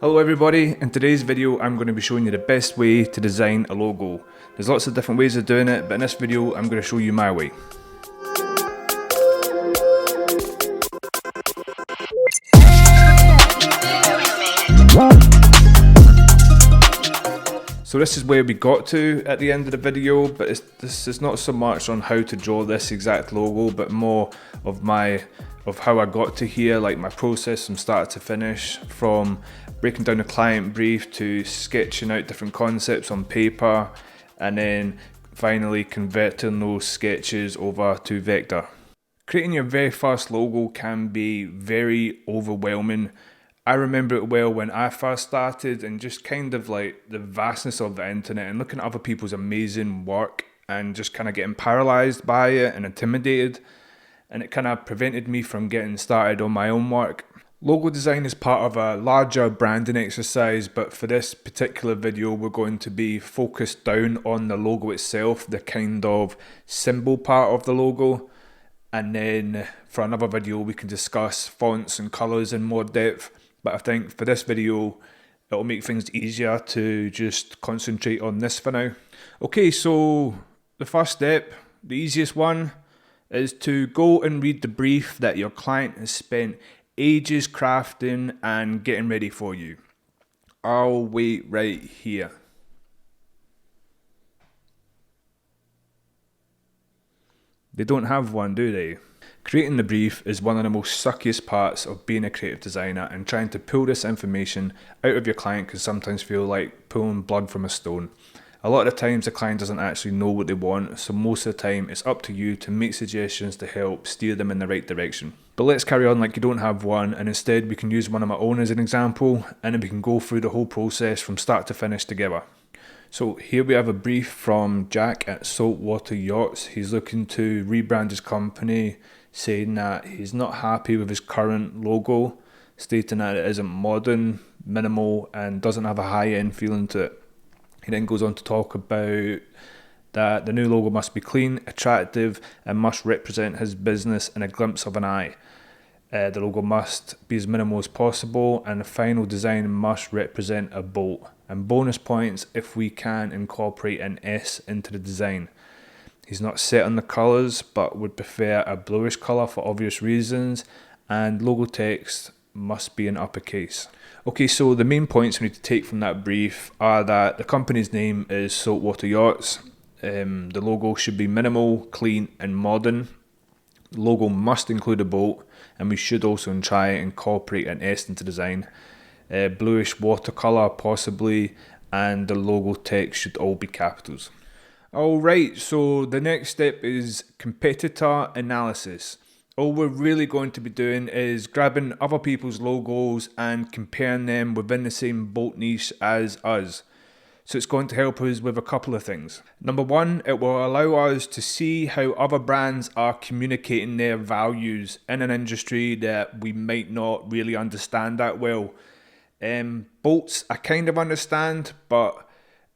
Hello everybody, in today's video I'm going to be showing you the best way to design a logo. There's lots of different ways of doing it, but in this video I'm going to show you my way. So this is where we got to at the end of the video, but this is not so much on how to draw this exact logo, but more of how I got to here, like my process from start to finish, from breaking down a client brief to sketching out different concepts on paper, and then finally converting those sketches over to vector. Creating your very first logo can be very overwhelming. I remember it well when I first started, and just kind of like the vastness of the internet and looking at other people's amazing work and just kind of getting paralyzed by it and intimidated, and it kind of prevented me from getting started on my own work. Logo design is part of a larger branding exercise, but for this particular video we're going to be focused down on the logo itself, the kind of symbol part of the logo, and then for another video we can discuss fonts and colours in more depth. But I think for this video, it'll make things easier to just concentrate on this for now. Okay, so the first step, the easiest one, is to go and read the brief that your client has spent ages crafting and getting ready for you. I'll wait right here. They don't have one, do they? Creating the brief is one of the most suckiest parts of being a creative designer, and trying to pull this information out of your client can sometimes feel like pulling blood from a stone. A lot of the times the client doesn't actually know what they want, so most of the time it's up to you to make suggestions to help steer them in the right direction. But let's carry on like you don't have one, and instead we can use one of my own as an example, and then we can go through the whole process from start to finish together. So here we have a brief from Jack at Saltwater Yachts. He's looking to rebrand his company, saying that he's not happy with his current logo, stating that it isn't modern, minimal, and doesn't have a high-end feeling to it. He then goes on to talk about that the new logo must be clean, attractive, and must represent his business in a glimpse of an eye. The logo must be as minimal as possible, and the final design must represent a boat. And bonus points if we can incorporate an S into the design. He's not set on the colours, but would prefer a bluish colour for obvious reasons, and logo text must be in uppercase. Okay, so the main points we need to take from that brief are that the company's name is Saltwater Yachts. The logo should be minimal, clean and modern. The logo must include a boat, and we should also try and incorporate an S into design. Bluish watercolour possibly, and the logo text should all be capitals. Alright, so the next step is competitor analysis. All we're really going to be doing is grabbing other people's logos and comparing them within the same boat niche as us. So it's going to help us with a couple of things. Number one, it will allow us to see how other brands are communicating their values in an industry that we might not really understand that well. Boats I kind of understand, but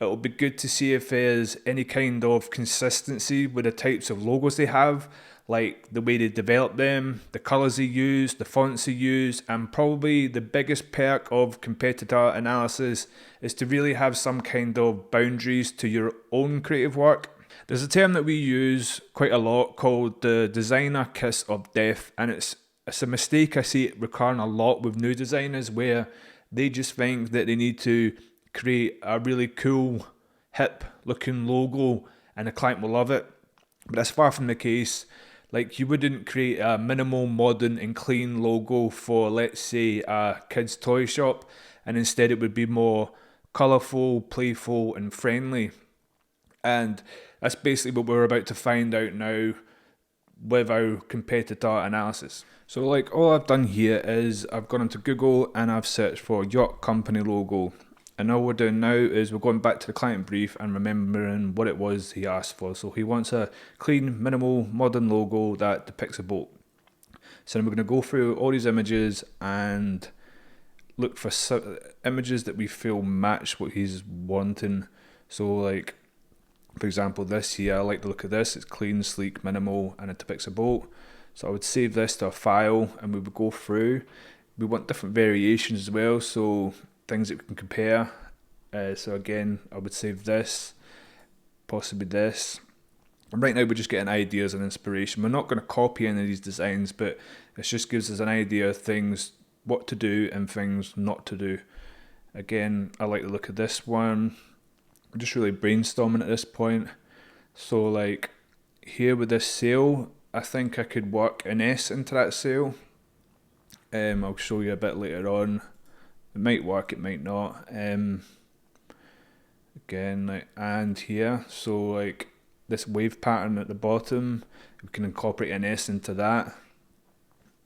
it'll be good to see if there's any kind of consistency with the types of logos they have, like the way they develop them, the colours they use, the fonts they use, and probably the biggest perk of competitor analysis is to really have some kind of boundaries to your own creative work. There's a term that we use quite a lot called the designer kiss of death, and it's a mistake I see it recurring a lot with new designers, where they just think that they need to create a really cool, hip looking logo and the client will love it. But that's far from the case. Like, you wouldn't create a minimal, modern and clean logo for, let's say, a kid's toy shop, and instead it would be more colourful, playful and friendly. And that's basically what we're about to find out now with our competitor analysis. So like, all I've done here is I've gone into Google and I've searched for yacht company logo. And all we're doing now is we're going back to the client brief and remembering what it was he asked for. So he wants a clean, minimal, modern logo that depicts a boat. So then we're going to go through all these images and look for images that we feel match what he's wanting. So like, for example, this here, I like the look of this. It's clean, sleek, minimal, and it depicts a boat. So I would save this to a file and we would go through. We want different variations as well. So things that we can compare. So again, I would save this, possibly this. And right now we're just getting ideas and inspiration. We're not going to copy any of these designs, but it just gives us an idea of things, what to do and things not to do. Again, I like the look of this one. I'm just really brainstorming at this point. So like here with this sail, I think I could work an S into that sail. I'll show you a bit later on. It might work, it might not. Again, like, and here, so like this wave pattern at the bottom, we can incorporate an S into that.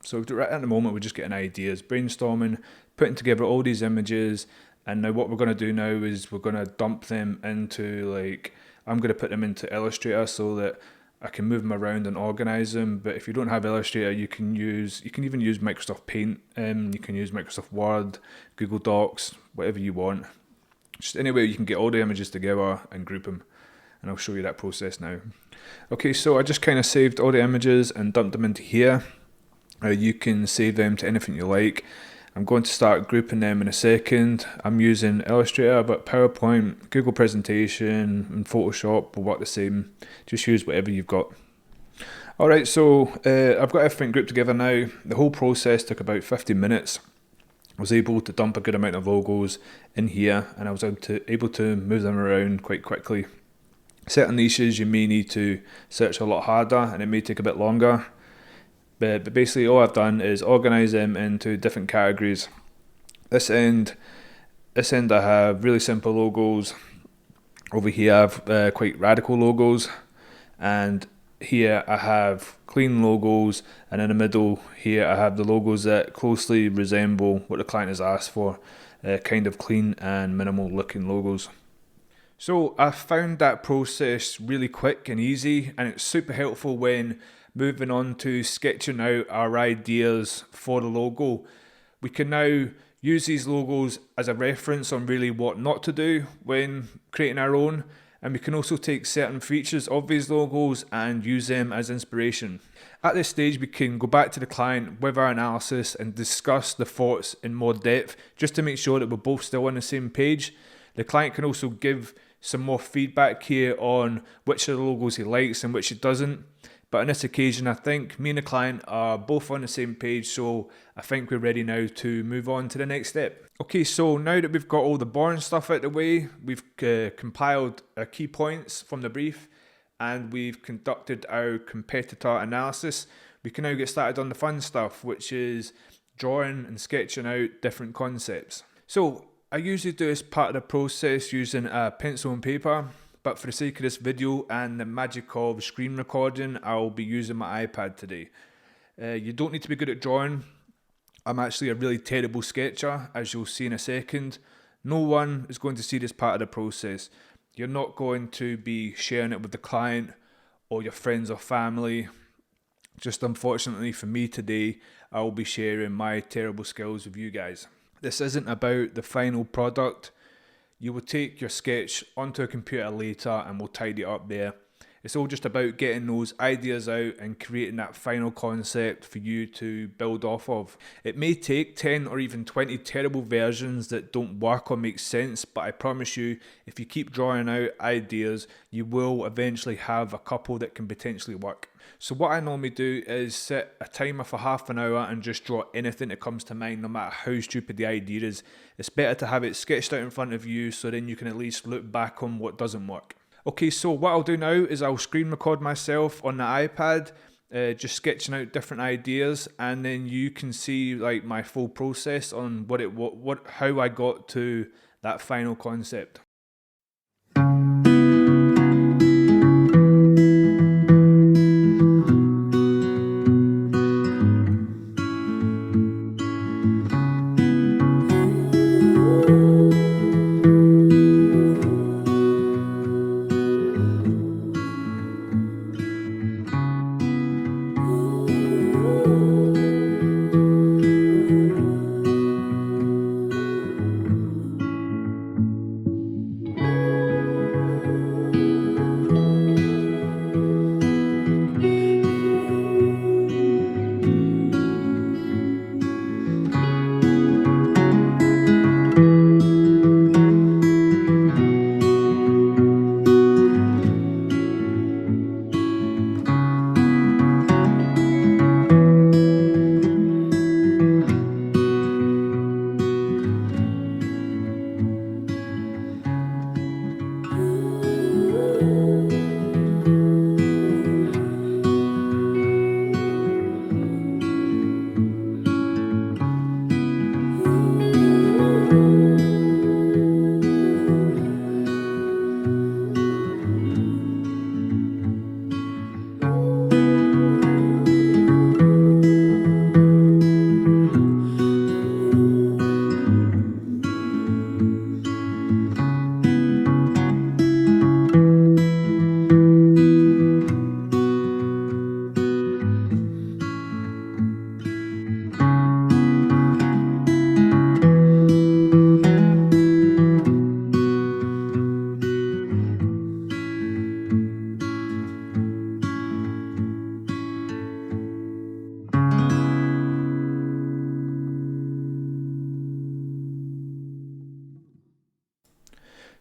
So right at the moment we're just getting ideas, brainstorming, putting together all these images, and now what we're going to do now is we're going to dump them into, like, I'm going to put them into Illustrator so that I can move them around and organize them. But if you don't have Illustrator, you can even use Microsoft Paint, you can use Microsoft Word, Google Docs, whatever you want. Just any way you can get all the images together and group them, and I'll show you that process now. Okay, so I just kind of saved all the images and dumped them into here. You can save them to anything you like. I'm going to start grouping them in a second. I'm using Illustrator, but PowerPoint, Google Presentation and Photoshop will work the same. Just use whatever you've got. Alright, so I've got everything grouped together now. The whole process took about 15 minutes. I was able to dump a good amount of logos in here, and I was able to move them around quite quickly. Certain niches you may need to search a lot harder and it may take a bit longer. But basically all I've done is organise them into different categories. This end I have really simple logos. Over here I have quite radical logos, and here I have clean logos, and in the middle here I have the logos that closely resemble what the client has asked for, kind of clean and minimal looking logos. So I found that process really quick and easy, and it's super helpful when moving on to sketching out our ideas for the logo. We can now use these logos as a reference on really what not to do when creating our own, and we can also take certain features of these logos and use them as inspiration. At this stage we can go back to the client with our analysis and discuss the thoughts in more depth, just to make sure that we're both still on the same page. The client can also give some more feedback here on which of the logos he likes and which he doesn't. But on this occasion, I think me and the client are both on the same page, so I think we're ready now to move on to the next step. Okay, so now that we've got all the boring stuff out of the way, we've compiled our key points from the brief, and we've conducted our competitor analysis, we can now get started on the fun stuff, which is drawing and sketching out different concepts. So I usually do this part of the process using a pencil and paper. But for the sake of this video and the magic of screen recording, I'll be using my iPad today. You don't need to be good at drawing. I'm actually a really terrible sketcher, as you'll see in a second. No one is going to see this part of the process. You're not going to be sharing it with the client or your friends or family. Just unfortunately for me today, I will be sharing my terrible skills with you guys. This isn't about the final product. You will take your sketch onto a computer later and we'll tidy it up there. It's all just about getting those ideas out and creating that final concept for you to build off of. It may take 10 or even 20 terrible versions that don't work or make sense, but I promise you, if you keep drawing out ideas, you will eventually have a couple that can potentially work. So what I normally do is set a timer for half an hour and just draw anything that comes to mind, no matter how stupid the idea is. It's better to have it sketched out in front of you so then you can at least look back on what doesn't work. Okay, so what I'll do now is I'll screen record myself on the iPad, just sketching out different ideas, and then you can see like my full process on how I got to that final concept.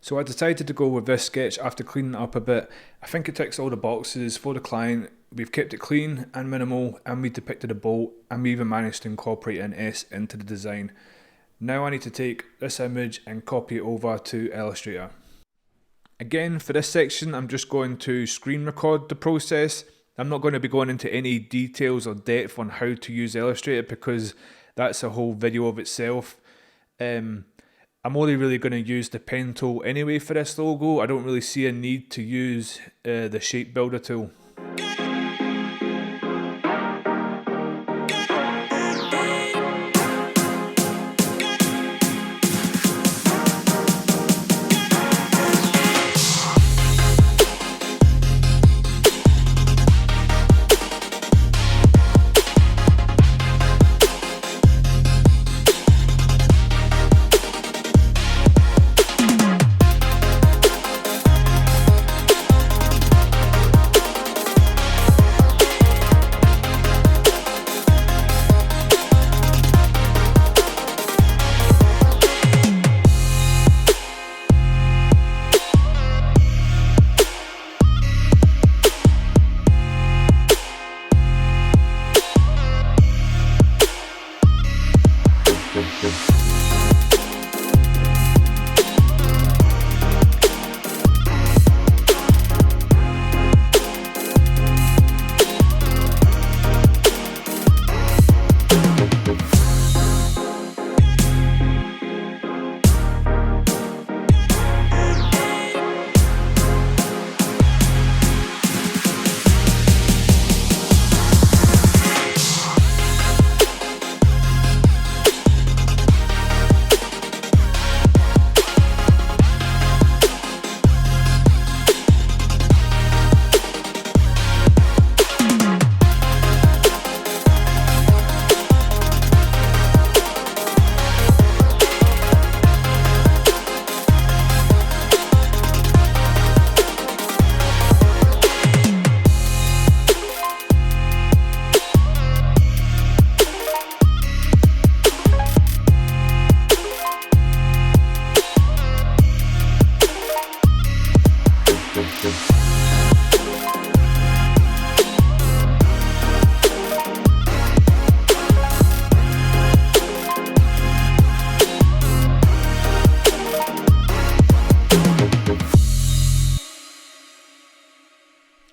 So I decided to go with this sketch after cleaning it up a bit. I think it ticks all the boxes for the client. We've kept it clean and minimal, and we depicted a bolt, and we even managed to incorporate an S into the design. Now I need to take this image and copy it over to Illustrator. Again, for this section, I'm just going to screen record the process. I'm not going to be going into any details or depth on how to use Illustrator because that's a whole video of itself. I'm only really going to use the pen tool anyway for this logo. I don't really see a need to use the shape builder tool.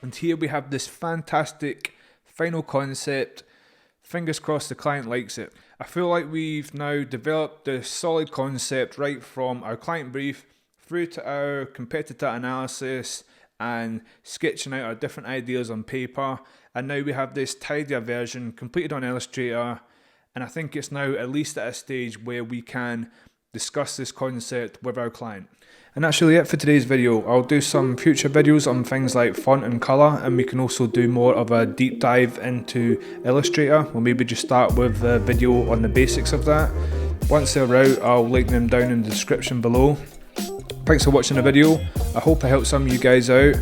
And here we have this fantastic final concept. Fingers crossed the client likes it. I feel like we've now developed this solid concept right from our client brief through to our competitor analysis and sketching out our different ideas on paper. And now we have this tidier version completed on Illustrator. And I think it's now at least at a stage where we can discuss this concept with our client. And that's really it for today's video. I'll do some future videos on things like font and colour, and we can also do more of a deep dive into Illustrator. We'll maybe just start with a video on the basics of that. Once they're out, I'll link them down in the description below. Thanks for watching the video. I hope I helped some of you guys out.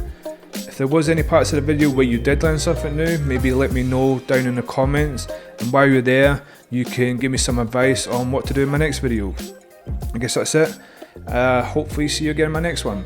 If there was any parts of the video where you did learn something new, maybe let me know down in the comments. And while you're there, you can give me some advice on what to do in my next video. I guess that's it. Hopefully see you again in my next one.